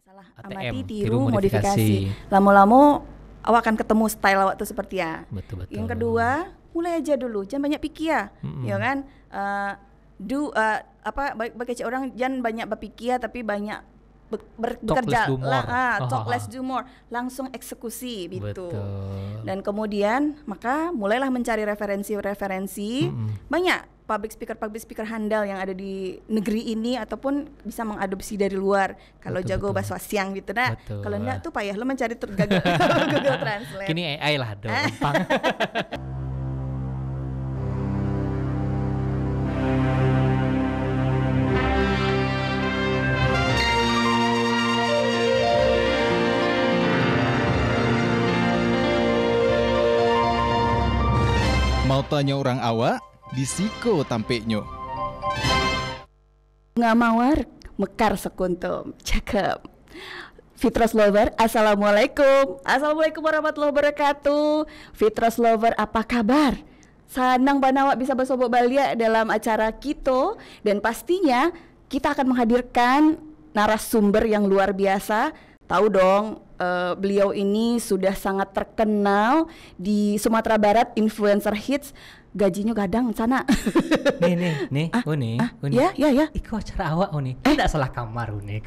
Salah ATM, amati, tiru, tiru, modifikasi. modifikasi. Lama-lama awak akan ketemu style awak tuh seperti ya. Betul. Yang kedua, mulai aja dulu, jangan banyak pikir ya, ya kan? Bagi orang jangan banyak berpikir tapi banyak bekerja talk less do more, langsung eksekusi gitu. Betul. Dan kemudian maka mulailah mencari referensi banyak public speaker handal yang ada di negeri ini ataupun bisa mengadopsi dari luar kalau jago bahasa Siang gitu nah. Kalau enggak tuh payah lo mencari Google Translate. Kini AI lah dong gampang. Mau tanya orang awak, disiko tampeknya. Bunga mawar mekar sekuntum, cakep. Fitros Lover, Assalamualaikum. Assalamualaikum warahmatullahi wabarakatuh. Fitros Lover, apa kabar? Senang banget bisa bersobok balia dalam acara kita. Dan pastinya kita akan menghadirkan narasumber yang luar biasa. Tahu dong, beliau ini sudah sangat terkenal di Sumatera Barat, influencer hits. Gajinya gadang sana. Nih, Uni. Ya. Iko acara awak Uni. Tidak salah kamar Uni.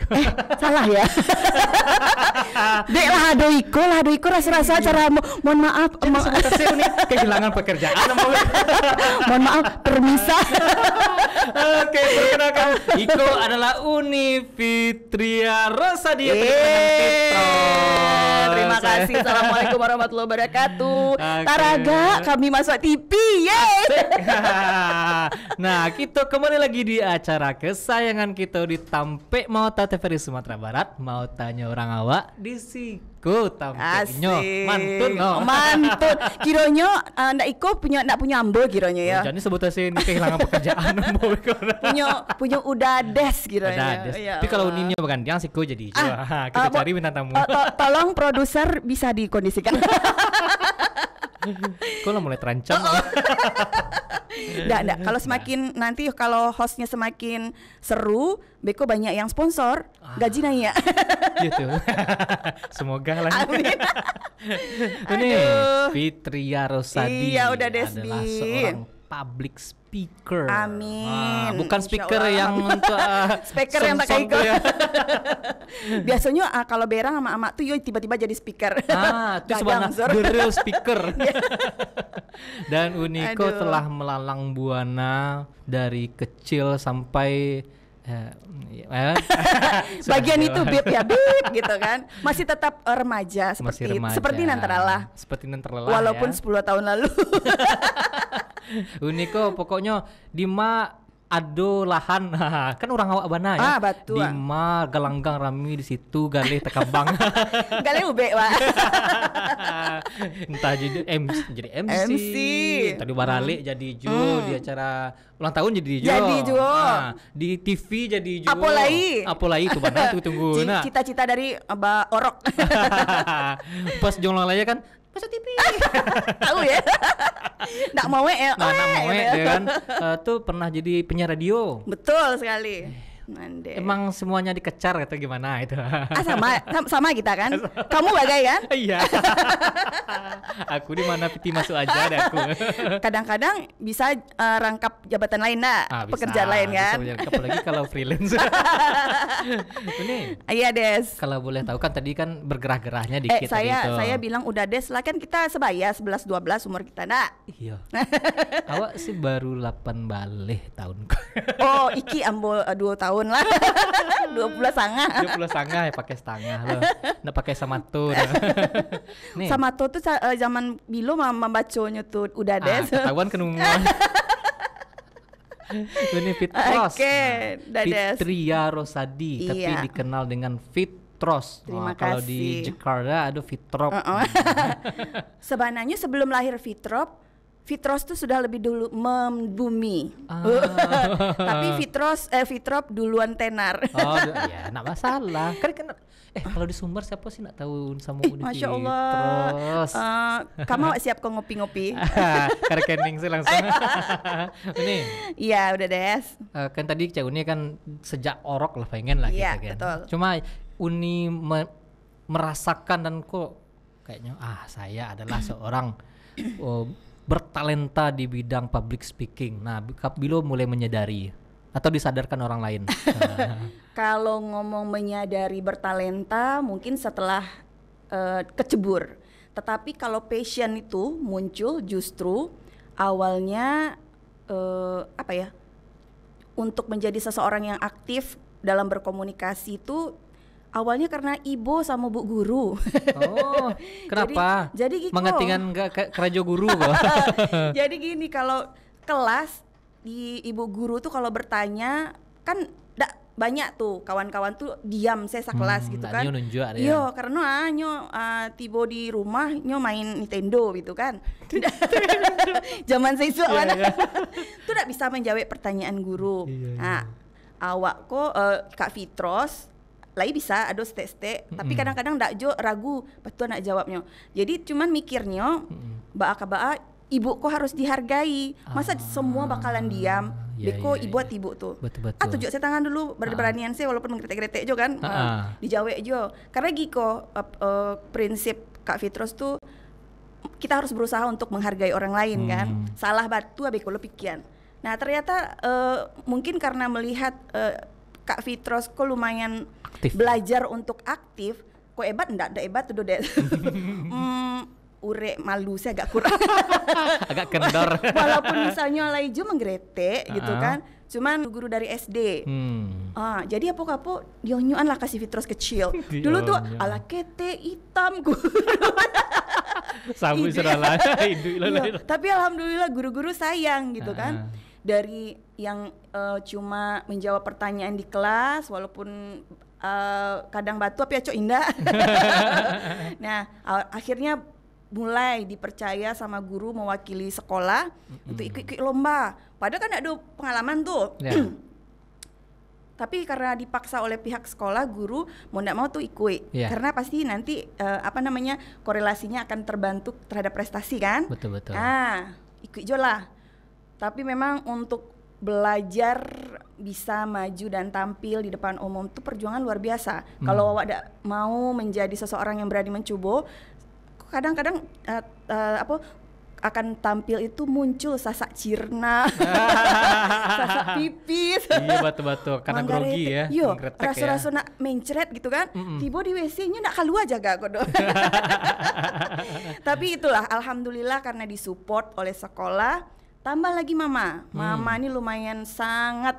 Salah ya. Dek lah adoiko rasa-rasa cara mohon maaf. Sebetulnya Uni kehilangan pekerjaan. Mohon maaf, permisa. Oke, perkenalkan Iko adalah Uni Fitria Rosadi. Terima kasih. Assalamualaikum warahmatullahi wabarakatuh. Taraga kami masuk TV. Nah, kita kembali lagi di acara kesayangan kita di Tampe Mauta TVRI Sumatera Barat. Mau tanya orang awak di siku tampeknya mantun. Kironyo ndak punya ambo kironyo ya. Jadi sebut aja ini kehilangan pekerjaan punya udah des kironyo. Ya, tapi kalau Ninyo bukan yang siku jadi kita cari bintang tamu. Tolong produser bisa dikondisikan. Kok lo mulai terancam? Nggak. Kalau semakin nanti kalau hostnya semakin seru, Beko banyak yang sponsor, gaji naik. Gitu. Semoga lah. Amin. Ini Fitria Rosadi. Iya, udah Desbi. Adalah seorang public speaker. Amin. Bukan speaker yang untuk speaker yang pakai iko. Ya. Biasanya kalau berang sama amak tuh tiba-tiba jadi speaker. Itu sebenarnya the real speaker. Dan Uniko telah melalang buana dari kecil sampai bagian itu bib gitu kan. Masih tetap remaja seperti Nantarala. Walaupun ya. 10 tahun lalu. Uniko pokoknya Dima ado lahan kan orang awak bana ya. Betul. Dima galanggang rami di situ galih tekabang. Galih ube wa. Entah jadi MC. Tadi barale jadi jo di acara ulang tahun jadi jo. Di TV jadi jo. Apolai itu bana tunggu. Cita-cita dari Aba Orok. Pas jong laya kan masuk TV. Tahu ya. Nak mau dia kan tuh pernah jadi penyiar radio. Betul sekali. Emang semuanya dikecar atau gimana itu? Sama kita kan. Kamu bagai kan? Iya. Aku di mana piti masuk aja deh aku. Kadang-kadang bisa rangkap jabatan lain pekerjaan lain kan. Apalagi kalau freelance. Ini. Iya Des. Kalau boleh tahu kan tadi kan bergerah-gerahnya dikit saya bilang udah Des lah kan kita sebaya 11-12 umur kita Iya. Awak sih baru 8 balik tahun. Oh, iki ambo 2 tahun lah. 20 sangat ya pakai setengah loh. Nggak pakai samato. Samato tuh zaman bilo membaconya tuh udah Des. Ketahuan kenumuan. Ini Fitros. Fitria Rosadi tapi dikenal dengan Fitros. Kalau di Jakarta ada Fitrop. Sebenarnya sebelum lahir Fitros tuh sudah lebih dulu membumi. Tapi Fitrop duluan tenar. Ya, enggak masalah. Kan kalau di Sumber siapa sih enggak tahu sama Masya Allah. Kamu siap kok ngopi-ngopi? Rekening sih langsung. Ini. Iya, udah Des. Kan tadi Cak Uni kan sejak orok lah pengen lah gitu kan. Betul. Cuma Uni merasakan dan kok kayaknya saya adalah seorang bertalenta di bidang public speaking. Nah, Bilo mulai menyadari atau disadarkan orang lain. Kalau ngomong menyadari bertalenta mungkin setelah kecebur. Tetapi kalau passion itu muncul justru awalnya untuk menjadi seseorang yang aktif dalam berkomunikasi itu awalnya karena ibu sama bu guru. Oh, kenapa? Jadi mengatingan kerajo guru kok. Jadi gini, kalau kelas di ibu guru tuh kalau bertanya kan banyak tuh kawan-kawan tuh diam saya sekelas gitu kan. Iya, karena tiba di rumah nyo main Nintendo gitu kan. Zaman siswa mana. Tuh tidak bisa menjawab pertanyaan guru. Nah, awak kok Kak Fitros lagi bisa ada stek tapi kadang-kadang ndak jo ragu betul nak jawabnya. Jadi cuman mikirnya baa ibu kok harus dihargai. Masa semua bakalan diam? Beko ibu tuh. Betul. Tunjuk saya tangan dulu beranian saya walaupun gretek-gretek jo kan. Dijawab jo. Karena giko prinsip Kak Fitros tuh kita harus berusaha untuk menghargai orang lain kan. Salah batu beko lo pikian. Nah, ternyata mungkin karena melihat Kak Fitros kok lumayan aktif. Belajar untuk aktif, kok hebat ndak hebat tuh deh. Ure malu saya agak kurang. Agak kendor. Walaupun misalnya Laiju menggretek gitu kan, cuman guru dari SD. Jadi apa-apa dionyoan lah kasih Fitros kecil. Dulu tuh ala kete hitam guru. Sabu seralah. Tapi alhamdulillah guru-guru sayang gitu kan. Dari yang cuma menjawab pertanyaan di kelas walaupun kadang batu tapi acok indah. Nah, akhirnya mulai dipercaya sama guru mewakili sekolah untuk ikut lomba. Padahal kan ada pengalaman tuh. Tapi karena dipaksa oleh pihak sekolah, guru mau ndak mau tuh ikut. Karena pasti nanti korelasinya akan terbantu terhadap prestasi kan. Betul. Ikut jo lah. Tapi memang untuk belajar bisa maju dan tampil di depan umum itu perjuangan luar biasa. Kalau awak mau menjadi seseorang yang berani mencoba, kadang-kadang akan tampil itu muncul sasak cirna, sasak pipis. Iya betul karena grogi ya. Yo, rasa-rasa nak mencret gitu kan. Tiba di WC-nya nak keluar jaga kodo. Tapi itulah alhamdulillah karena disupport oleh sekolah. Tambah lagi mama ini lumayan sangat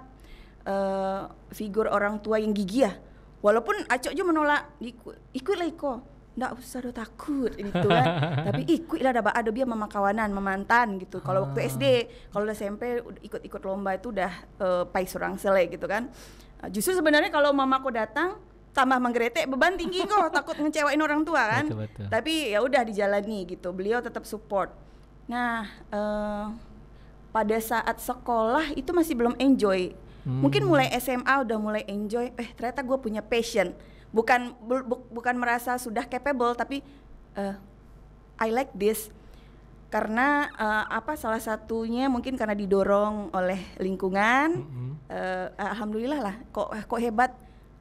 figur orang tua yang gigih ya. Walaupun acok juga menolak, ikutlah Iko, ndak usah do takut gitu kan. Tapi ikutlah ada dia mama kawanan, memantan gitu. Kalau waktu SD, kalau SMP ikut lomba itu udah pai surang sele gitu kan. Justru sebenarnya kalau mamaku datang tambah menggretek, beban tinggi kok, takut ngecewain orang tua kan. Betul. Tapi ya udah dijalani gitu. Beliau tetap support. Nah, pada saat sekolah itu masih belum enjoy. Mungkin mulai SMA udah mulai enjoy. Ternyata gue punya passion. Bukan merasa sudah capable, tapi I like this. Karena salah satunya mungkin karena didorong oleh lingkungan. Alhamdulillah lah. Kok hebat.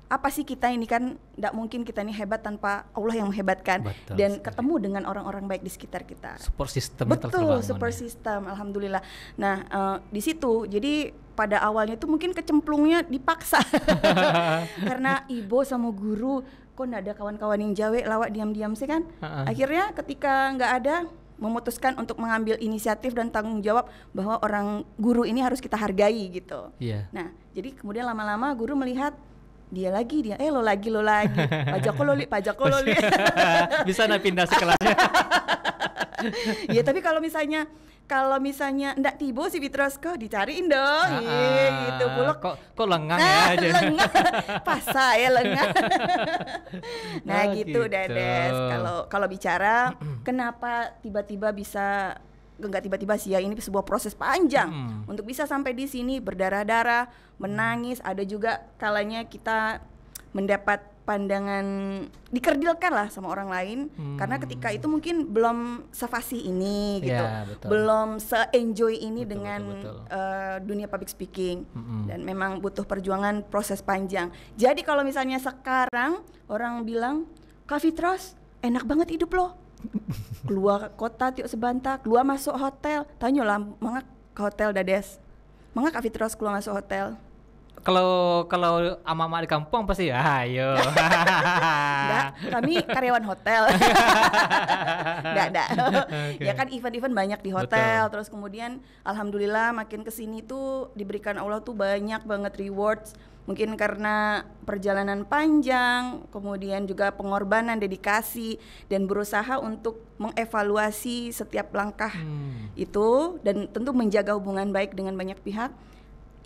Apa sih kita ini kan tidak mungkin kita ini hebat tanpa Allah yang menghebatkan. Betul dan sekali. Ketemu dengan orang-orang baik di sekitar kita. Support system. Betul, support system, alhamdulillah. Nah, di situ jadi pada awalnya itu mungkin kecemplungnya dipaksa karena ibu sama guru kok nggak ada kawan-kawan yang jawe lawak diam-diam sih kan. Akhirnya ketika nggak ada, memutuskan untuk mengambil inisiatif dan tanggung jawab bahwa orang guru ini harus kita hargai gitu. Nah, jadi kemudian lama-lama guru melihat lo lagi pajak loli bisa nak pindah sekolahnya. Ya tapi kalau misalnya ndak tibo si Fitros kok dicariin dong gitu pula kok lengang ya aja. Lengang pasa ya lengang. Nah gitu Dedes. Kalau bicara kenapa tiba-tiba bisa enggak tiba-tiba sih ya, ini sebuah proses panjang untuk bisa sampai di sini, berdarah-darah, menangis. Ada juga kalanya kita mendapat pandangan dikerdilkan lah sama orang lain karena ketika itu mungkin belum sefasih ini gitu, belum se-enjoy ini dengan dunia public speaking dan memang butuh perjuangan proses panjang. Jadi kalau misalnya sekarang orang bilang Kak Fitros enak banget hidup lo, keluar kota tiuk sebanta, keluar masuk hotel, tanya lah mangga ke hotel dades, mangga Kak Fitros keluar masuk hotel. Kalau ama-ama di kampung pasti ayo. Enggak, kami karyawan hotel. Enggak. Okay. Ya kan event-event banyak di hotel. Betul. Terus kemudian alhamdulillah makin kesini tuh diberikan Allah tuh banyak banget rewards. Mungkin karena perjalanan panjang, kemudian juga pengorbanan, dedikasi, dan berusaha untuk mengevaluasi setiap langkah itu dan tentu menjaga hubungan baik dengan banyak pihak.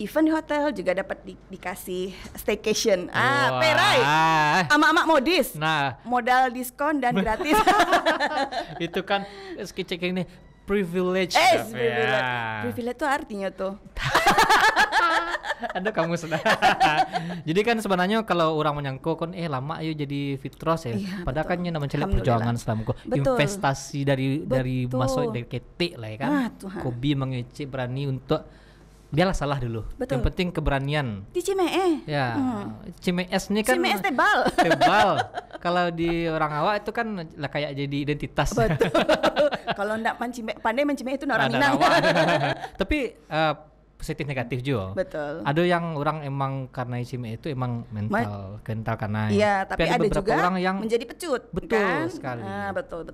Event di hotel juga dapat dikasih staycation. Perai. Ama-ama modis. Nah, modal diskon dan gratis. Itu kan cek ini privilege. Privilege itu artinya tuh. Aduh kamu sudah. Jadi kan sebenarnya kalau orang menyangkut kan lama ayo jadi Fitros ya. Iya, padahal kan namanya perjuangan selama investasi dari masuk dari ketik lah ya kan. Kobi mengecek berani untuk biarlah salah dulu. Betul. Yang penting keberanian. Di Cime'e. Ya. Cime'es ini kan Cime'es tebal. Kalau di orang awak itu kan lah kayak jadi identitas. Betul. Kalau enggak pandai mencime itu orang Minang. Tapi positif negatif juga. Betul. Ada yang orang emang karena Cime'e itu emang mental karena. Iya, tapi ada juga orang yang menjadi pecut. Betul kan? sekali. Betul.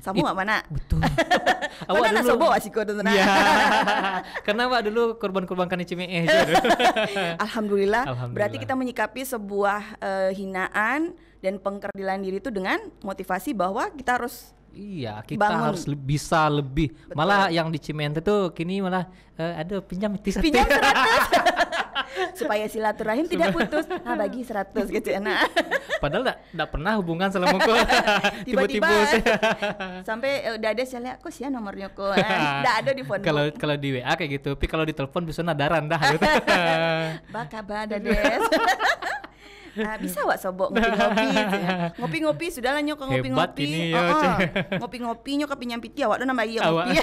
Samu mana? Betul. Awak dulu sobo asiko tuh. Iya. Karena awak dulu korban-korbankan Cime'e. Alhamdulillah. Berarti kita menyikapi sebuah hinaan dan pengkerdilan diri itu dengan motivasi bahwa kita harus kita harus bisa lebih. Betul. Malah yang di Cimende tuh kini malah ada pinjam 100 supaya silaturahim tidak putus. Bagi 100 gitu ya. Padahal enggak pernah hubungan selama kok. Tiba-tiba sampai udah ada saya lihat kok sih nomornya kok. Enggak ada di phone. Kalau di WA kayak gitu, tapi kalau di telepon bisa nadaran dah gitu. Bakaba dades. Bisa wak sobok ngopi-ngopi sudahlah nyok ngopi-ngopi ngopi-ngopi nyok kopi nyampiti awak nambah iya ngopi.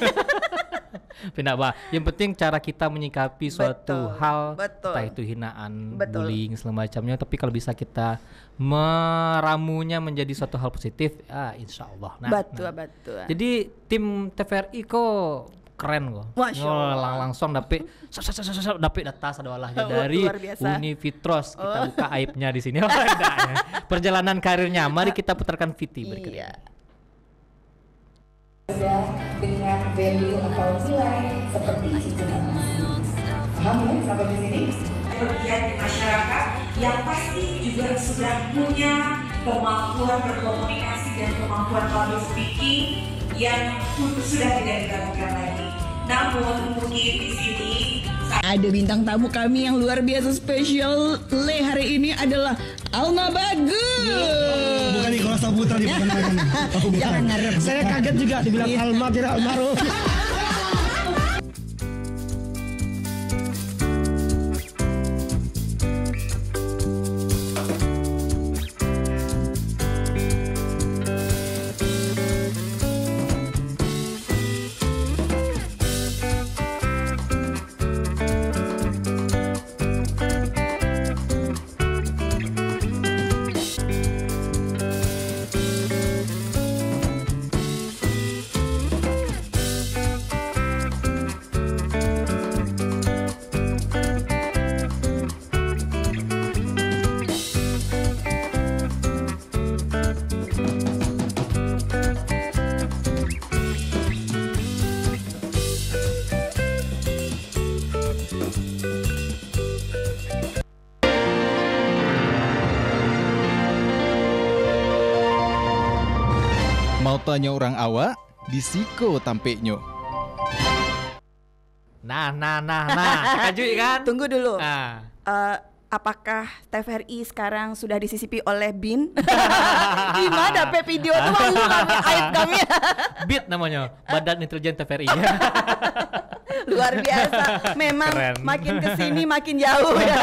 Pindah bah. Yang penting cara kita menyikapi suatu hal, entah itu hinaan, bullying segala macamnya, tapi kalau bisa kita meramunya menjadi suatu hal positif, insya Allah. Betul. Jadi tim TVRI kok keren kok. Langsung dapet data sadawalah dari Uni Fitros. Kita buka aibnya di sini. Perjalanan karirnya, mari kita putarkan VT berikut ini. Dengan value atau nilai seperti itu. Paham ya sampai di sini? Kemudian di masyarakat yang pasti juga sudah punya kemampuan berkomunikasi dan kemampuan public speaking yang sudah tidak diragukan lagi. Namun mungkin di sini ada bintang tamu kami yang luar biasa spesial hari ini adalah Alma Bagus. Bukan Nicholas Saputra di Jangan ngarep. Saya kaget juga dibilang Alma tidak almarhum. Mau tanya orang awak, disiko tampeknya. Nah, kajui kan? Tunggu dulu. Apakah TVRI sekarang sudah disisipi oleh BIN? Gimana video tuh malu kami, aib kami. BIT namanya, Badan Intelijen TVRI. Luar biasa. Memang Keren. makin kesini makin jauh ya.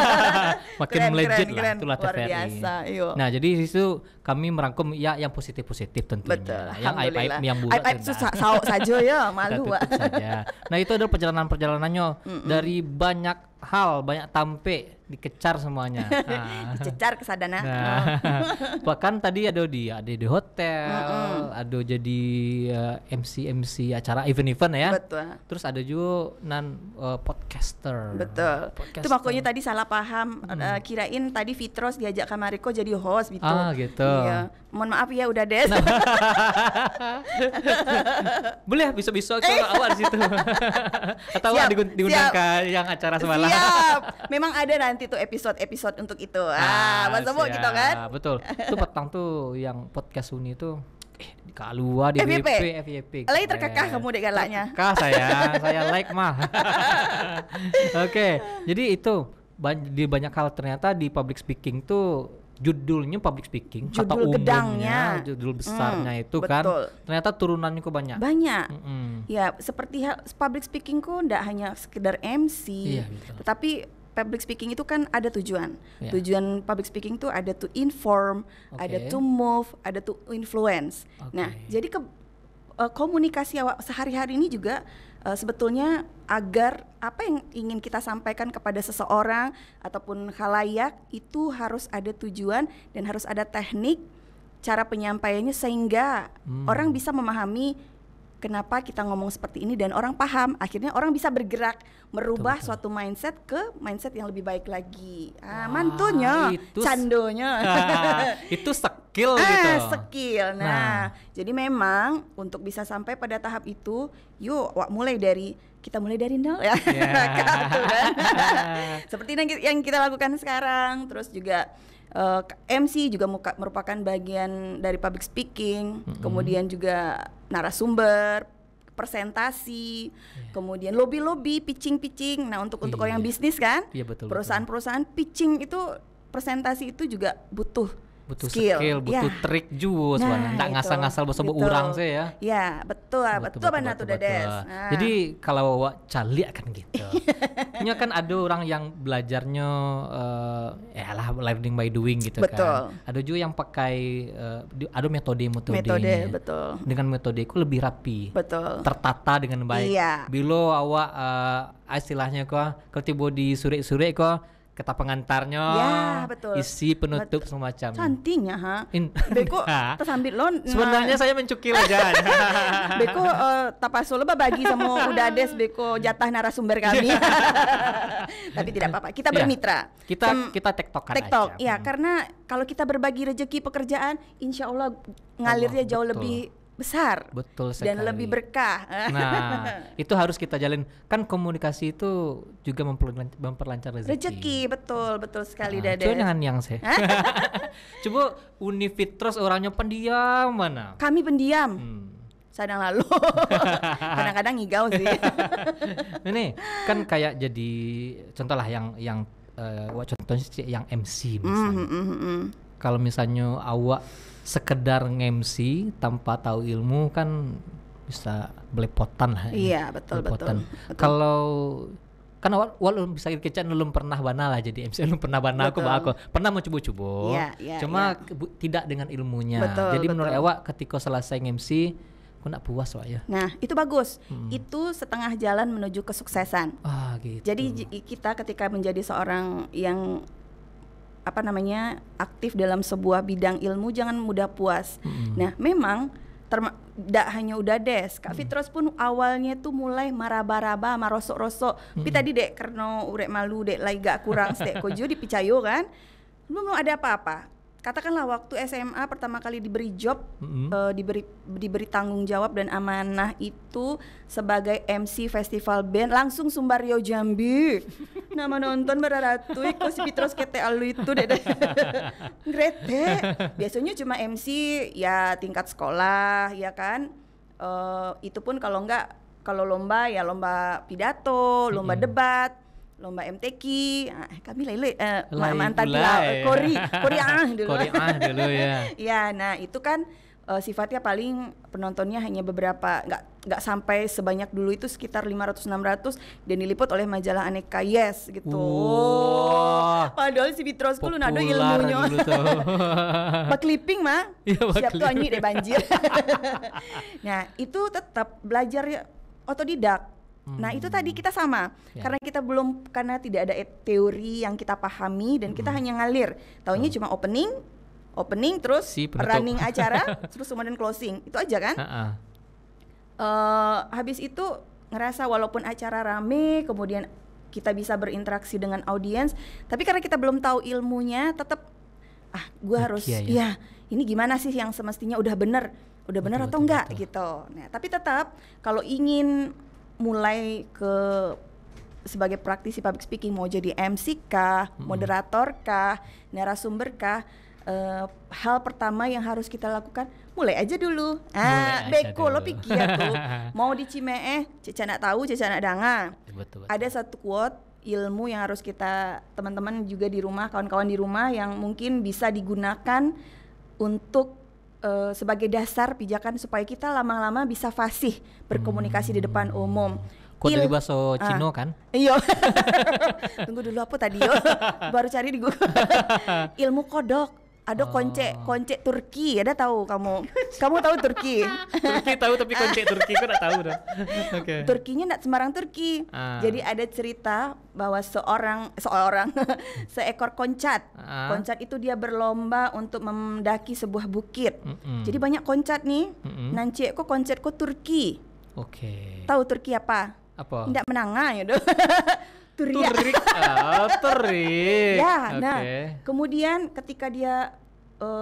Makin melejit lah, itulah Luar TVRI. biasa. Yuk. Nah, jadi di situ kami merangkum ya yang positif-positif tentunya. Betul. Yang aib-aib yang buruk Aib susah saja ya, malu kita Wak. tutup saja. Nah, itu adalah perjalanan-perjalanannya dari banyak hal, banyak tampe dikecar semuanya. Nah. Dicecar ke sadana. Nah, bahkan tadi ada di hotel, ada jadi MC acara event-event ya. Betul. Terus ada juga podcaster. Betul. Itu makanya tadi salah paham, kirain tadi Fitros diajak Kamariko jadi host gitu. Ah, gitu. Iya. Mohon maaf ya udah Des. Boleh bisa-bisa kalau awak di situ. Atau Siap, diundang siap. ke yang acara semalam. Siap. Memang ada nanti tuh episode untuk itu. Masa mau gitu kan? Betul. Itu petang tuh yang podcast Uni tuh di Kalua di FYP. FYP. Lagi terkekah kamu dek galaknya. Terkekah saya like mah. Oke, jadi itu di banyak hal ternyata di public speaking tuh judulnya public speaking, kata Judul umumnya, gedangnya. judul besarnya itu kan betul. ternyata turunannya kok banyak. Banyak. Mm-mm. Ya, seperti public speaking kok enggak hanya sekedar MC, Iya, betul. tetapi public speaking itu kan ada tujuan. Iya. Tujuan public speaking itu ada to inform, ada Oke. to move, ada to influence. Oke. Nah, jadi komunikasi awak sehari-hari ini juga sebetulnya agar apa yang ingin kita sampaikan kepada seseorang ataupun khalayak itu harus ada tujuan dan harus ada teknik cara penyampaiannya sehingga orang bisa memahami kenapa kita ngomong seperti ini dan orang paham, akhirnya orang bisa bergerak merubah Betul. suatu mindset ke mindset yang lebih baik lagi. Mantunya, itu candonya. itu skill gitu. Skill. Nah, jadi memang untuk bisa sampai pada tahap itu, yuk kita mulai dari nol ya. Gitu kan. Seperti yang kita lakukan sekarang, terus juga MC juga merupakan bagian dari public speaking, kemudian juga narasumber, presentasi, kemudian lobby, pitching. Nah, untuk orang yang bisnis kan, Iya, betul, perusahaan-perusahaan pitching itu presentasi itu juga butuh skill, butuh ya. trik juga sebenarnya. Nggak itu, ngasal-ngasal bersama betul. orang sih ya. Ya, betul benar tuh Dades. Nah. Jadi kalau awak calik kan gitu. Ini kan ada orang yang belajarnya learning by doing gitu Betul. kan. Ada juga yang pakai ada metode. Betul. Dengan metode itu lebih rapi. Betul. Tertata dengan baik. Iya. Bila awak istilahnya kok kalau tiba di sore-sore kok kata pengantarnya, Ya, betul. isi penutup Betul. semacam. Cantiknya Beko tersambit lon. Sebenarnya saya mencukil aja. Beko tapasolo bagi sama Udades Beko jatah narasumber kami. Tapi tidak apa-apa. Kita Ya, bermitra. kita tektokan Tektok. aja. Ya, karena kalau kita berbagi rezeki pekerjaan, insya Allah ngalirnya jauh betul. lebih besar. Betul sekali. Dan lebih berkah. Nah, itu harus kita jalin. Kan komunikasi itu juga memperlancar rezeki. Rezeki, betul sekali Nah, Dades. coba jangan yang saya. Coba Unifitros orangnya pendiam mana? Kami pendiam. Sadang lalu. Kadang-kadang ngigau sih. Ini kan kayak jadi contoh lah yang contohnya yang MC misalnya. Kalau misalnya awak sekedar nge-MC tanpa tahu ilmu kan bisa belepotan lah. Iya, betul. Kalau kan awak belum bisa kecak belum pernah bana lah jadi MC, belum pernah bana aku pernah mau coba-coba. Iya, cuma tidak dengan ilmunya. Betul, jadi menurut betul. awak ketika selesai nge-MC aku nak puas wak ya. Nah, itu bagus. Itu setengah jalan menuju kesuksesan. Gitu. Jadi kita ketika menjadi seorang yang aktif dalam sebuah bidang ilmu jangan mudah puas. Nah, memang tidak hanya Udades, Kak Fitros pun awalnya tuh mulai maraba-raba, marosok-rosok. Tapi tadi dek karena urek malu dek lagi gak kurang sedek kojo dipicayo kan. Belum ada apa-apa. Katakanlah waktu SMA pertama kali diberi job, diberi tanggung jawab dan amanah itu sebagai MC festival band langsung Sumbario Jambi. Nama nonton beraratu kok si Fitros kete alu itu deh. Grete. Biasanya cuma MC ya tingkat sekolah ya kan. Itu pun kalau lomba ya lomba pidato, lomba debat, lomba MTQ, kami lele mantan Korea dulu. Korea dulu ya. Ya, nah itu kan sifatnya paling penontonnya hanya beberapa, nggak sampai sebanyak dulu itu sekitar 500-600 dan diliput oleh majalah Aneka Yes gitu. Wah. Padahal si Fitrosku lu nado ilmunya. Bak clipping mah. Iya, Siap tuh anjing deh banjir. Nah, itu tetap belajar otodidak. Nah, itu tadi kita sama. Ya. Karena tidak ada teori yang kita pahami dan kita hanya ngalir. Taunya cuma opening terus Si penutup. running acara terus kemudian closing. Itu aja kan? Habis itu ngerasa walaupun acara rame, kemudian kita bisa berinteraksi dengan audiens, tapi karena kita belum tahu ilmunya, tetap gue harus ya ini gimana sih yang semestinya udah bener atau enggak gitu. Nah, tapi tetap kalau ingin mulai ke sebagai praktisi public speaking, mau jadi MC kah, moderator kah, narasumber kah, hal pertama yang harus kita lakukan mulai aja dulu. Beko lo pikir tuh mau di Cimeeh Ceca nak tahu, Ceca nak danga. Betul. Ada satu quote ilmu yang harus kita, teman-teman juga di rumah, kawan-kawan di rumah, yang mungkin bisa digunakan untuk sebagai dasar pijakan supaya kita lama-lama bisa fasih berkomunikasi di depan umum. Kok dari bahasa Cino kan? Iya. Tunggu dulu apa tadi yo? Baru cari di Google. Ilmu kodok. Ada konce Turki, ada tahu kamu? Kamu tahu Turki? Turki tahu, tapi konce Turki kok enggak tahu dah. Oke. Turkinya enggak sembarang Turki. Jadi ada cerita bahwa seekor koncat. Koncat itu dia berlomba untuk mendaki sebuah bukit. Jadi banyak koncat nih. Nanti kok koncat kok Turki. Oke. Tahu Turki apa? Apa? Tidak menanga ya doh. Turik. Ya, nah, kemudian ketika dia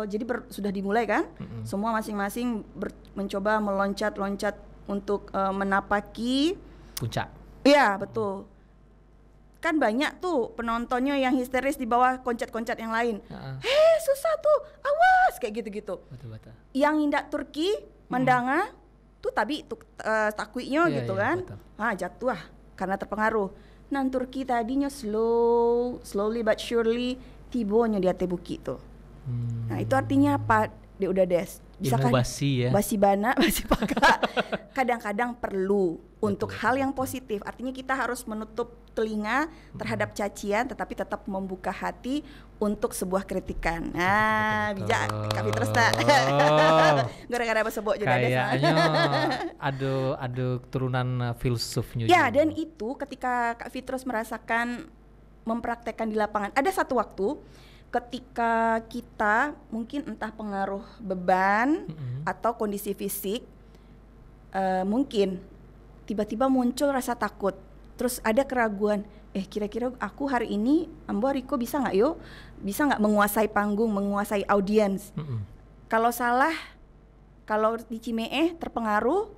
jadi sudah dimulai kan, semua masing-masing mencoba meloncat-loncat untuk menapaki puncak. Iya, betul. Kan banyak tuh penontonnya yang histeris di bawah koncat-koncat yang lain. Susah tuh, awas kayak gitu-gitu. Betul. Yang indak Turki mendanga tuh takuinya gitu kan. Betul. Jatuh karena terpengaruh. Nan Turki tadinya slowly but surely tibonya di atas bukit tuh. Nah, itu artinya apa? Dia udah bisa ilmu basi ya. Basi bana, basi paka. Kadang-kadang perlu untuk hal yang positif. Artinya kita harus menutup telinga terhadap cacian, tetapi tetap membuka hati untuk sebuah kritikan. Nah, bijak Kak Fitrus tak? Gara-gara apa sebut jadi kayaknya ada turunan filsufnya. Ya, juga. Dan itu ketika Kak Fitrus merasakan mempraktekkan di lapangan. Ada satu waktu ketika kita mungkin entah pengaruh beban atau kondisi fisik, mungkin tiba-tiba muncul rasa takut. Terus ada keraguan, kira-kira aku hari ini Ambo Riko bisa nggak menguasai panggung, menguasai audiens. Kalau salah, kalau di Cimeeh terpengaruh,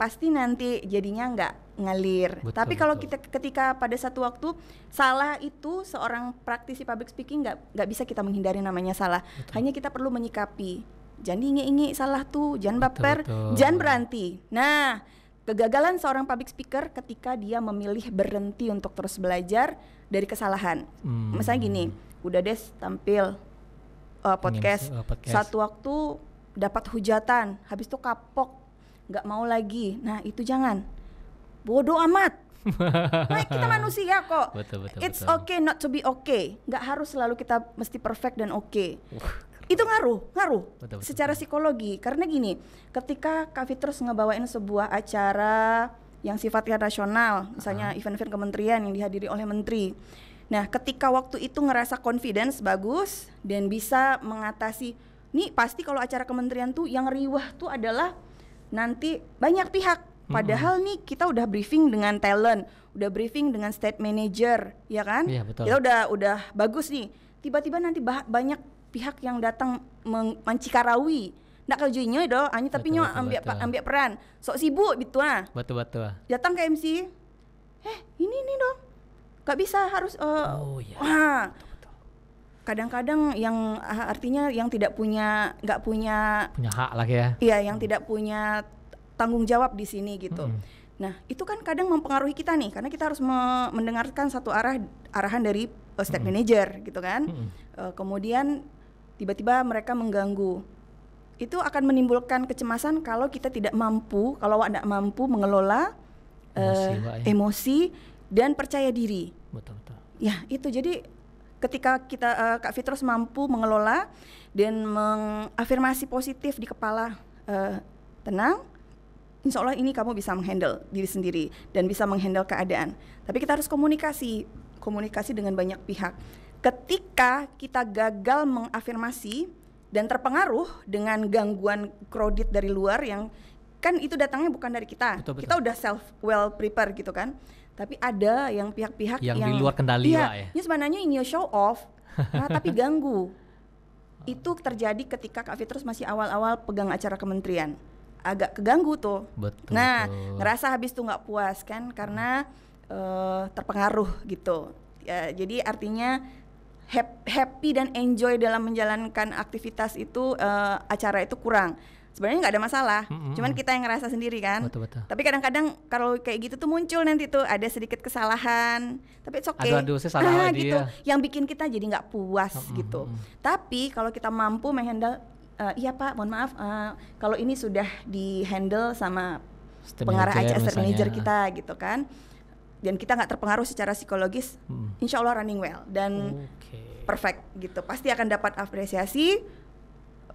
pasti nanti jadinya nggak ngalir. Tapi kalau kita ketika pada satu waktu salah, itu seorang praktisi public speaking nggak bisa kita menghindari namanya salah. Hanya kita perlu menyikapi. Jangan inge-inge salah tuh, jangan baper, jangan berhenti. Nah, kegagalan seorang public speaker ketika dia memilih berhenti untuk terus belajar dari kesalahan. Misalnya gini, udah tampil podcast. Satu waktu dapat hujatan, habis itu kapok, nggak mau lagi. Nah, itu jangan. Bodoh amat. Nah, kita manusia kok. Betul. It's okay not to be okay. Nggak harus selalu kita mesti perfect dan okay. Itu ngaruh secara psikologi. Karena gini, ketika Kak Fitrus ngebawain sebuah acara yang sifatnya nasional, misalnya event-event kementerian yang dihadiri oleh menteri. Nah, ketika waktu itu ngerasa confidence bagus dan bisa mengatasi, nih pasti kalau acara kementerian tuh yang riwah tuh adalah nanti banyak pihak. Padahal nih kita udah briefing dengan talent, udah briefing dengan state manager, ya kan? Iya, betul. Kita udah bagus nih. Tiba-tiba nanti banyak pihak yang datang mencikarawi. Nggak kerjanya itu, hanya tapi nyo ambil peran. Sok sibuk gitu Betul. Datang ke MC. Ini dong. Gak bisa harus kadang-kadang yang artinya yang nggak punya hak lah ya. Iya, yang tidak punya tanggung jawab di sini gitu. Nah, itu kan kadang mempengaruhi kita nih, karena kita harus mendengarkan satu arahan dari state manager gitu kan. Kemudian tiba-tiba mereka mengganggu. itu akan menimbulkan kecemasan kalau kita tidak mampu, kalau awak tidak mampu mengelola emosi dan percaya diri. Betul. Ya itu, jadi ketika kita Kak Fitros mampu mengelola dan mengafirmasi positif di kepala, tenang, insya Allah ini kamu bisa menghandle diri sendiri dan bisa menghandle keadaan. Tapi kita harus komunikasi dengan banyak pihak. Ketika kita gagal mengafirmasi dan terpengaruh dengan gangguan kredit dari luar yang kan itu datangnya bukan dari kita. Betul. Kita udah well prepare gitu kan. Tapi ada yang pihak-pihak yang di luar kendali ya. Ini sebenarnya ini show off, tapi ganggu. Itu terjadi ketika Kak Fitros masih awal-awal pegang acara kementerian. Agak keganggu tuh. Betul. Ngerasa habis tuh nggak puas kan karena terpengaruh gitu. Ya, jadi artinya happy dan enjoy dalam menjalankan aktivitas itu, acara itu kurang. Sebenarnya nggak ada masalah, cuman kita yang ngerasa sendiri kan. Betul. Tapi kadang-kadang kalau kayak gitu tuh muncul nanti tuh ada sedikit kesalahan, tapi it's okay. Aduh, saya salah lagi gitu. ya. Yang bikin kita jadi nggak puas gitu. Tapi kalau kita mampu menghandle, iya Pak, mohon maaf, kalau ini sudah di handle sama pengarah acara, asset manager kita gitu kan, dan kita nggak terpengaruh secara psikologis, insya Allah running well dan perfect gitu. Pasti akan dapat apresiasi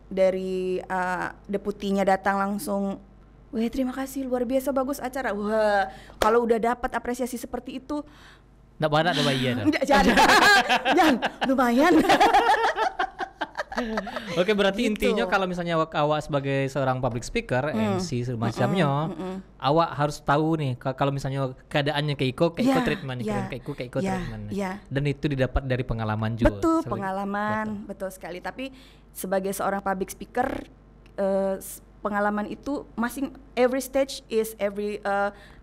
dari deputinya datang langsung, weh terima kasih luar biasa bagus acara. Wah, kalau udah dapat apresiasi seperti itu, nggak banyak ada bayi ya. Jangan, lumayan. Oke, berarti Gitu. intinya kalau misalnya awak sebagai seorang public speaker, MC semacamnya, awak harus tahu nih kalau misalnya keadaannya kayak iko treatment, kayak iko treatment. Dan itu didapat dari pengalaman juga. Betul, pengalaman, betul sekali. Tapi sebagai seorang public speaker, pengalaman itu every stage is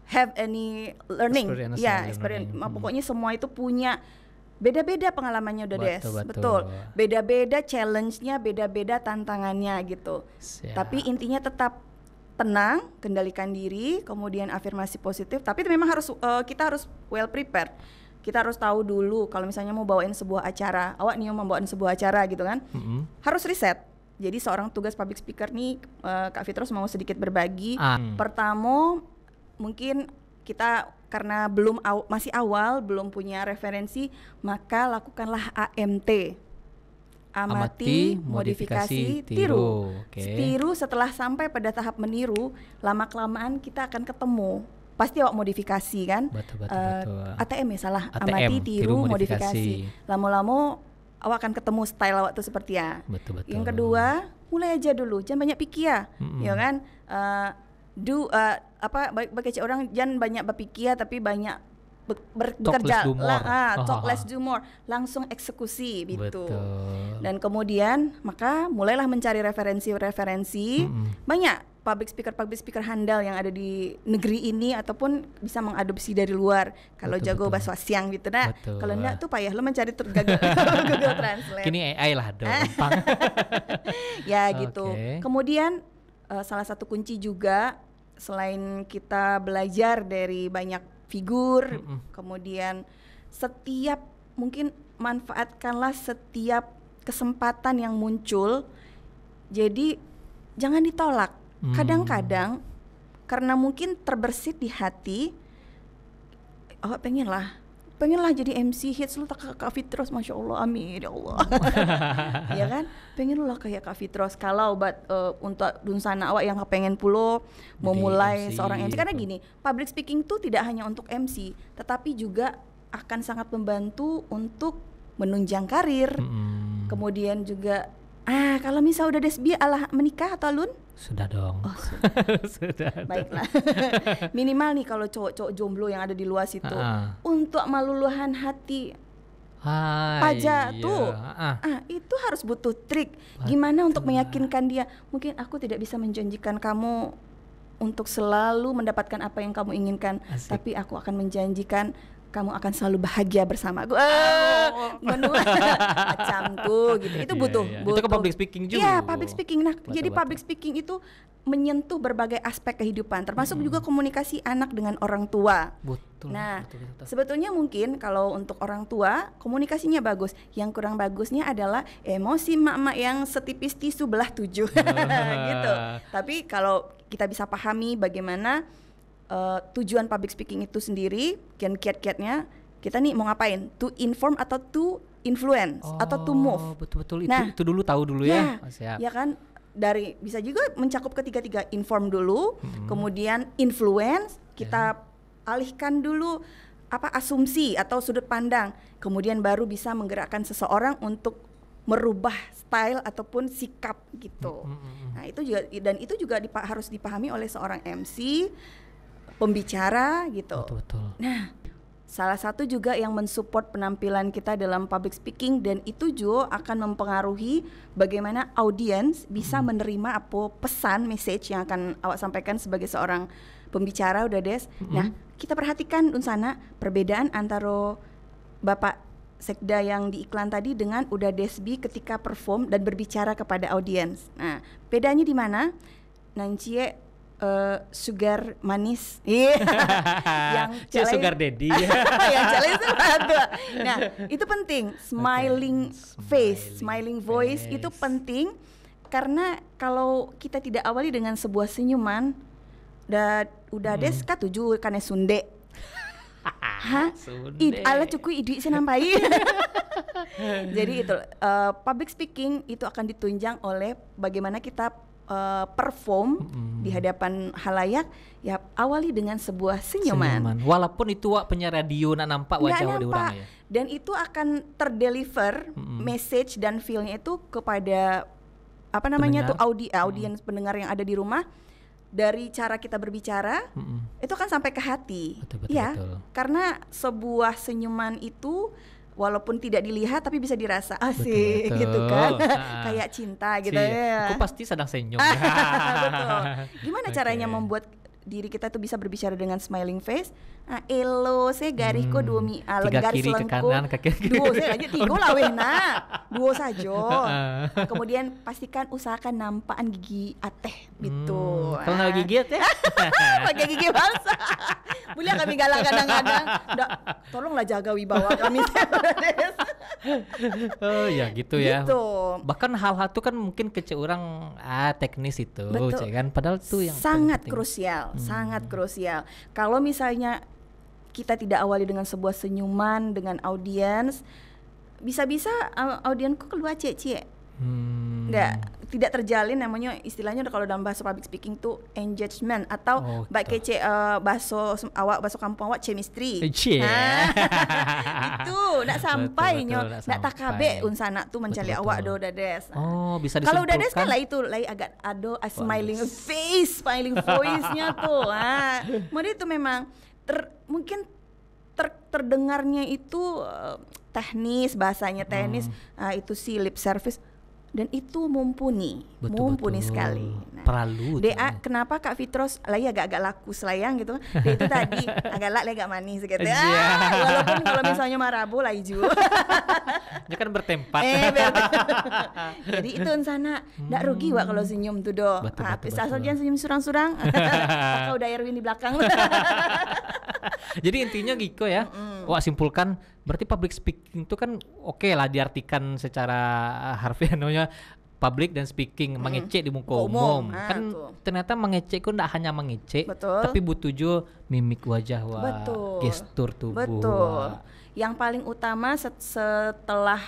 have any learning. Experience. Pokoknya semua itu punya beda-beda pengalamannya udah betul. Beda-beda challenge-nya, beda-beda tantangannya gitu. Tapi intinya tetap tenang, kendalikan diri, kemudian afirmasi positif. Tapi itu memang kita harus well prepared. Kita harus tahu dulu kalau misalnya mau bawain sebuah acara, awak nih mau bawain sebuah acara gitu kan, harus riset. Jadi seorang tugas public speaker nih, Kak Fitros mau sedikit berbagi. Pertama, mungkin kita karena masih awal, belum punya referensi, maka lakukanlah AMT. Amati, modifikasi, tiru. Tiru setelah sampai pada tahap meniru, lama-kelamaan kita akan ketemu. Pasti awak modifikasi kan? Betul. ATM ya salah. Amati, tiru, modifikasi. Lama-lama awak akan ketemu style awak tuh seperti ya. Betul. Yang kedua, mulai aja dulu, jangan banyak pikir, ya kan? Bagi orang jangan banyak berpikir tapi banyak bekerja. Talk less do more. Langsung eksekusi gitu. Betul. Dan kemudian maka mulailah mencari referensi. Banyak public speaker handal yang ada di negeri ini ataupun bisa mengadopsi dari luar. Kalau jago bahasa Siang gitu nah. Kalau enggak tuh payah lo mencari Google Translate. Kini AI lah gampang. Ya gitu. Kemudian salah satu kunci juga selain kita belajar dari banyak figur, kemudian mungkin manfaatkanlah setiap kesempatan yang muncul. Jadi jangan ditolak. Kadang-kadang karena mungkin terbersit di hati, pengenlah jadi MC hits lu tak Kak Fitros, Masya Allah, amin ya Allah. Ya kan, pengen lu lah kayak Kak Fitros. Kalau untuk dunsana awak yang kepengen pulo memulai MC, seorang MC, karena gini, public speaking tuh tidak hanya untuk MC, tetapi juga akan sangat membantu untuk menunjang karir. Kemudian juga kalau misal udah desbi alah menikah atau alun? Sudah dong. Oh, sudah. Baiklah. Minimal nih kalau cowok-cowok jomblo yang ada di luar situ, untuk meluluhan hati itu harus butuh trik. Gimana untuk meyakinkan dia? Mungkin aku tidak bisa menjanjikan kamu untuk selalu mendapatkan apa yang kamu inginkan, tapi aku akan menjanjikan kamu akan selalu bahagia bersamaku. Macam tuh gitu. Itu butuh. Itu ke public speaking juga. Iya, public speaking. Nah, Betul, jadi betul. public speaking itu menyentuh berbagai aspek kehidupan, termasuk juga komunikasi anak dengan orang tua. Betul. Nah, betul. sebetulnya mungkin kalau untuk orang tua komunikasinya bagus. Yang kurang bagusnya adalah emosi mak-mak yang setipis tisu belah 7 gitu. Tapi kalau kita bisa pahami bagaimana tujuan public speaking itu sendiri, kiat-kiatnya kita nih mau ngapain? To inform atau to influence atau to move. Betul. Nah, itu dulu tahu dulu ya. Siap. Ya kan, dari bisa juga mencakup ketiga-tiga, inform dulu, kemudian influence, kita alihkan dulu asumsi atau sudut pandang, kemudian baru bisa menggerakkan seseorang untuk merubah style ataupun sikap gitu. Nah, itu juga harus dipahami oleh seorang MC, pembicara gitu. Betul. Nah, salah satu juga yang mensupport penampilan kita dalam public speaking, dan itu juga akan mempengaruhi bagaimana audiens bisa menerima apa pesan message yang akan awak sampaikan sebagai seorang pembicara, udah Des. Nah, kita perhatikan Unsana perbedaan antara Bapak Sekda yang di iklan tadi dengan Uda Desbi ketika perform dan berbicara kepada audiens. Nah, bedanya di mana? Nancie sugar manis, yang sugar daddy, yang challenge itu ada. Nah, itu penting. Smiling face, smiling voice itu penting, karena kalau kita tidak awali dengan sebuah senyuman, udah des katuju kane sunde. Hah? Ala cukup idui senampai. Jadi itu public speaking itu akan ditunjang oleh bagaimana kita perform di hadapan halayak, ya awali dengan sebuah senyuman. Walaupun itu penyiar radio nampak wajah orang ya. Dan itu akan terdeliver message dan feel-nya itu kepada tuh audiens pendengar yang ada di rumah. Dari cara kita berbicara itu kan sampai ke hati. Betul. Karena sebuah senyuman itu walaupun tidak dilihat tapi bisa dirasa, asik gitu kan. Kayak cinta gitu ya. Aku pasti sedang senyum. Betul. Gimana caranya membuat diri kita tuh bisa berbicara dengan smiling face? Elo saya garis ko dua garis kiri ke kanan, kaki kiri. Dua saya aja tiga lah weh dua saja. Kemudian pastikan usahakan nampakan gigi ateh gitu. Kalau nggak gigi ateh? Pakai gigi bangsa. Boleh kami galak kadang-kadang. Tolonglah jaga wibawa kami. Oh ya gitu ya. Gitu. Bahkan hal-hal itu kan mungkin kece orang teknis itu, betul. Kan padahal itu yang sangat krusial, sangat krusial. Kalau misalnya kita tidak awali dengan sebuah senyuman dengan audiens, bisa-bisa audiensku keluar cie-cie. Tidak terjalin, namanya istilahnya kalau dalam bahasa public speaking tuh engagement atau kece bahasa kampung awak chemistry. Itu nak sampai nak takabe unsana tuh mencari awak do dades. Bisa disimpulkan. Kalau dades kan lah itu agak ado smiling face, smiling voice-nya tuh. Mungkin itu memang mungkin terdengarnya itu teknis, bahasanya teknis, itu sih lip service, dan itu mumpuni sekali. Nah, Perlu. Kenapa Kak Fitros agak laku selayang gitu? Dia itu tadi agak manis gitu. Walaupun kalau misalnya marabu lah hijau. Dia kan bertempat. Jadi itu sana nggak rugi wak kalau senyum tuh do. Asal jangan senyum surang-surang. Atau udah Erwin di belakang. Jadi intinya Giko ya, simpulkan berarti public speaking itu kan oke lah diartikan secara harfiah namanya public dan speaking, mengecek di muka umum. Kan ternyata mengecek itu tidak hanya mengecek, tapi butuh juga mimik wajah, gestur tubuh. Betul. Yang paling utama setelah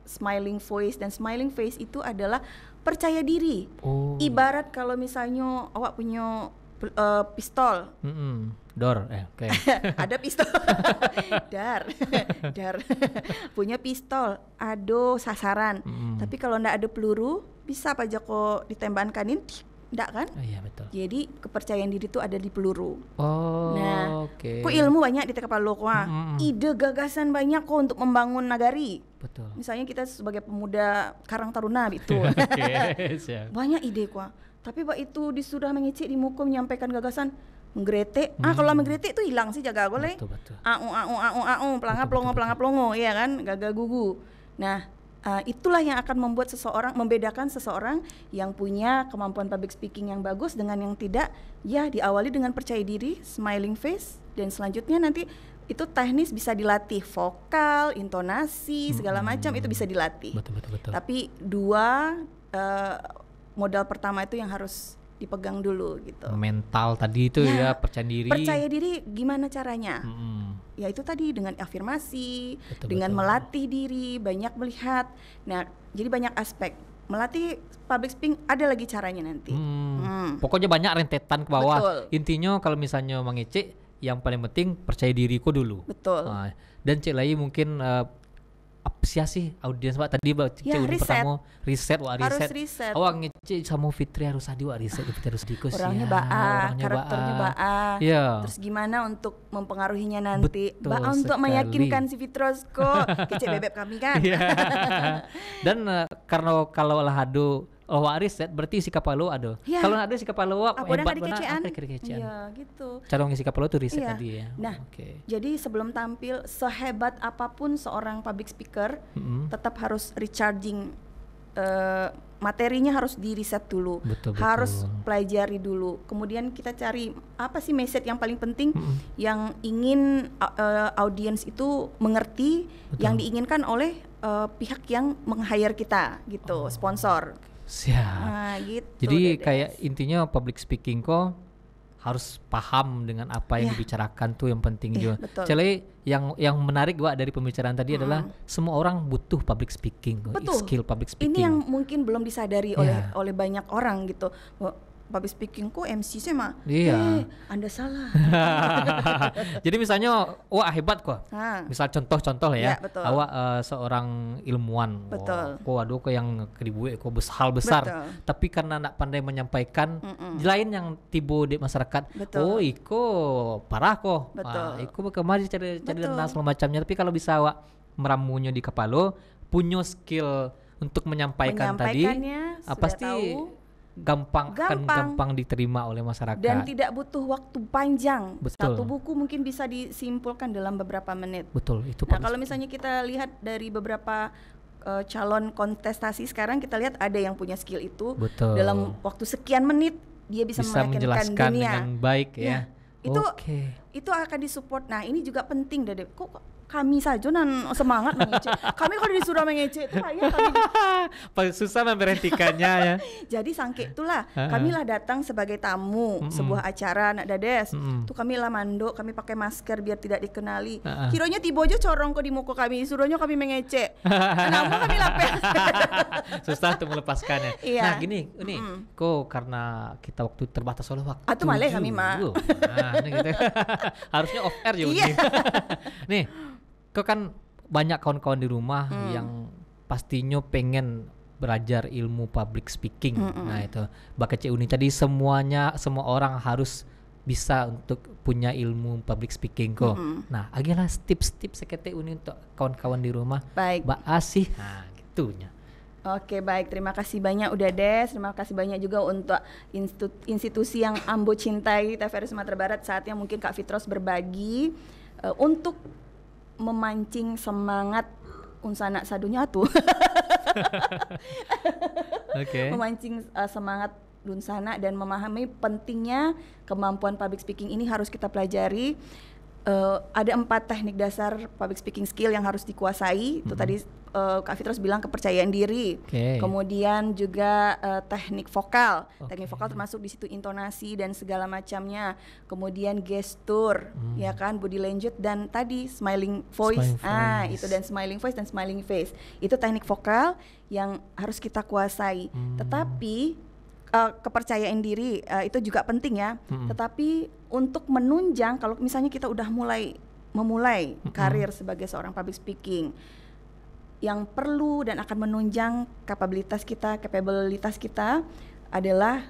smiling voice dan smiling face itu adalah percaya diri. Ibarat kalau misalnya awak punya pistol. Ada pistol. dar punya pistol, ado sasaran. Tapi kalau ndak ada peluru, bisa apa aja kok ditembakkanin, ndak kan? Iya betul. Jadi kepercayaan diri itu ada di peluru. Ku Oke. ilmu banyak di kepala lo ide gagasan banyak kok untuk membangun nagari. Betul. Misalnya kita sebagai pemuda Karang Taruna gitu. Banyak ide kuah. Tapi Pak itu disuruh mengecek di muka menyampaikan gagasan, menggerete. Kalau menggerete itu hilang sih jaga goleh. Betul. Pelangap longo, iya kan, gaga gugu. Nah, itulah yang akan membedakan seseorang yang punya kemampuan public speaking yang bagus dengan yang tidak. Ya, diawali dengan percaya diri, smiling face, dan selanjutnya nanti itu teknis bisa dilatih, vokal, intonasi, segala macam itu bisa dilatih. Betul. Tapi dua modal pertama itu yang harus dipegang dulu gitu. Mental tadi itu ya, percaya diri. Percaya diri gimana caranya? Ya itu tadi dengan afirmasi, dengan melatih diri, banyak melihat. Nah, jadi banyak aspek. Melatih public speaking ada lagi caranya nanti. Pokoknya banyak rentetan ke bawah. Betul. Intinya kalau misalnya mengecek, yang paling penting percaya diriku dulu. Betul. Dan cek lagi mungkin apresiasi audiens Pak tadi ya, pertama riset. Harus riset. Awak ngecek sama Fitri harus riset Fitri harus dikus orangnya karakternya ya. Terus gimana untuk mempengaruhinya nanti? Betul untuk sekali. meyakinkan si Fitros kok kecek bebek kami kan. Dan karena kalau lah riset berarti si kapalo ada. Kalau ada si kapalo hebat banget kekecean. Iya gitu. Cara ngisi kapalo tuh riset tadi ya. Nah, jadi sebelum tampil sehebat apapun seorang public speaker tetap harus recharging materinya harus di riset dulu. Harus pelajari dulu. Kemudian kita cari apa sih message yang paling penting yang ingin audiens itu mengerti, yang diinginkan oleh pihak yang meng-hire kita gitu, sponsor. Siap. Gitu. Jadi kayak intinya public speaking kok harus paham dengan apa yang dibicarakan tuh yang penting juga. Jadi yang menarik gua dari pembicaraan tadi adalah semua orang butuh public speaking, skill public speaking. Ini yang mungkin belum disadari oleh banyak orang gitu. Public speaking kok MC sih mah. Anda salah. Jadi misalnya hebat kok. Misal contoh ya. Awak seorang ilmuwan. Waduh kok yang kedibue kok besar. Tapi karena nak pandai menyampaikan lain yang tibo di masyarakat. Iko parah kok. Iko kemarin cari dan semacamnya. Tapi kalau bisa awak meramunya di kepala, punya skill untuk menyampaikan tadi, pasti tahu. Gampang diterima oleh masyarakat dan tidak butuh waktu panjang. Satu buku mungkin bisa disimpulkan dalam beberapa menit. Itu. Nah, kalau misalnya kita lihat dari beberapa calon kontestasi sekarang, kita lihat ada yang punya skill itu. Dalam waktu sekian menit dia bisa menjelaskan dunia dengan baik ya. Itu akan disupport. Nah, ini juga penting Dede. Kok kami saja semangat mengecek. Kami kalau disuruh mengecek itu payah kami. Susah memberhentikannya ya. Jadi sangke itulah kamilah datang sebagai tamu sebuah acara nak dades. Tuh kamilah mandok, kami pakai masker biar tidak dikenali. Kiranya tiba aja corong kok di muka kami, suruhnya kami mengecek. Namun kami lapis. Susah untuk melepaskannya. Nah gini, ini kok karena kita waktu terbatas oleh waktu. Atau malah kami mah. Gitu. Harusnya off air juga. Nih. Kau kan banyak kawan-kawan di rumah yang pastinya pengen belajar ilmu public speaking. Nah itu Bakece Uni tadi semua orang harus bisa untuk punya ilmu public speaking kok. Nah agilah tips-tips sekete Uni untuk kawan-kawan di rumah. Baik. Asih. Nah gitunya. Oke baik, terima kasih banyak udah Des. Terima kasih banyak juga untuk institusi yang Ambo cintai, TVRI Sumatera Barat. Saatnya mungkin Kak Fitros berbagi untuk memancing semangat unsana sadunya tuh. Memancing semangat unsana dan memahami pentingnya kemampuan public speaking ini harus kita pelajari. Ada 4 teknik dasar public speaking skill yang harus dikuasai. Itu tadi Kak Fitros bilang kepercayaan diri. Kemudian juga teknik vokal. Teknik vokal termasuk di situ intonasi dan segala macamnya. Kemudian gestur, ya kan, body language dan tadi smiling voice. Itu dan smiling voice dan smiling face. Itu teknik vokal yang harus kita kuasai. Tetapi kepercayaan diri itu juga penting ya. Tetapi untuk menunjang, kalau misalnya kita udah memulai karir sebagai seorang public speaking, yang perlu dan akan menunjang kapabilitas kita adalah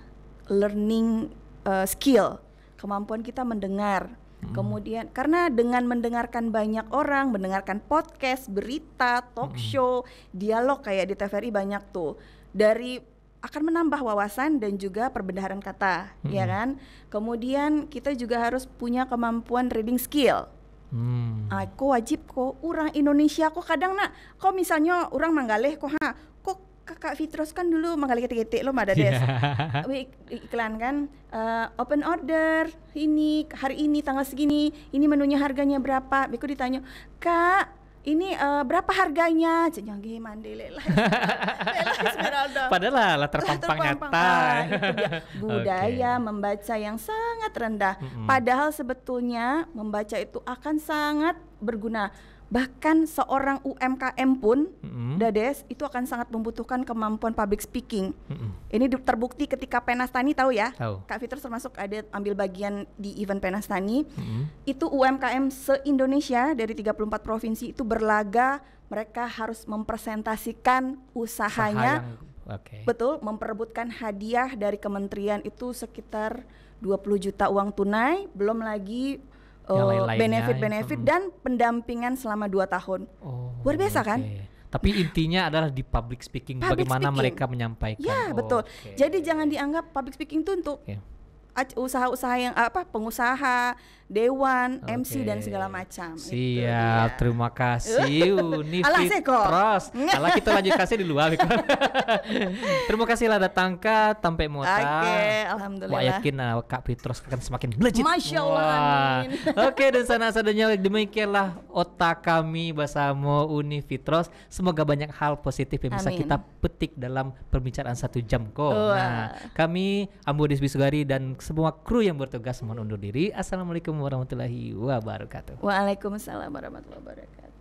learning skill, kemampuan kita mendengar. Kemudian karena dengan mendengarkan banyak orang, mendengarkan podcast, berita, talk show, dialog kayak di TVRI banyak tuh. Dari akan menambah wawasan dan juga perbendaharaan kata, ya kan. Kemudian kita juga harus punya kemampuan reading skill. Ko wajib ko orang Indonesia ko kadang nak, ko misalnya orang Manggaleh ko Kakak Fitros kan dulu Manggaleh ketik-ketik lo ada des. Iklan kan, open order ini hari ini tanggal segini, ini menunya harganya berapa. Beku ditanya, Kak ini berapa harganya? Cenyangi mandele lah. Padahal lah terpampang nyata. Itu dia budaya membaca yang sangat rendah. Padahal sebetulnya membaca itu akan sangat berguna. Bahkan seorang UMKM pun, Dades, itu akan sangat membutuhkan kemampuan public speaking. Ini terbukti ketika Penastani, tahu ya? Tahu. Kak Fitros termasuk ada ambil bagian di event Penastani. Itu UMKM se-Indonesia dari 34 provinsi itu berlaga, mereka harus mempresentasikan usahanya. Betul, memperebutkan hadiah dari kementerian itu sekitar 20 juta uang tunai, belum lagi benefit-benefit dan pendampingan selama 2 tahun. Luar biasa kan? Tapi intinya adalah di public speaking, bagaimana mereka menyampaikan. Ya, betul. Jadi jangan dianggap public speaking itu untuk usaha-usaha yang pengusaha, dewan, MC dan segala macam. Siap, terima kasih Uni Fitros. Alah kita lanjut kasih di luar. Terima kasih lah datang ke Tampe Mota. Alhamdulillah. Wah yakin Kak Fitros akan semakin melejit. Masya Allah. Dan sana-sadanya demikianlah otak kami bersama Uni Fitros. Semoga banyak hal positif yang bisa kita petik dalam perbicaraan 1 jam kok. Nah, kami Ambo Desbi Sugari dan semua kru yang bertugas mohon undur diri. Assalamualaikum warahmatullahi wabarakatuh. Waalaikumsalam warahmatullahi wabarakatuh.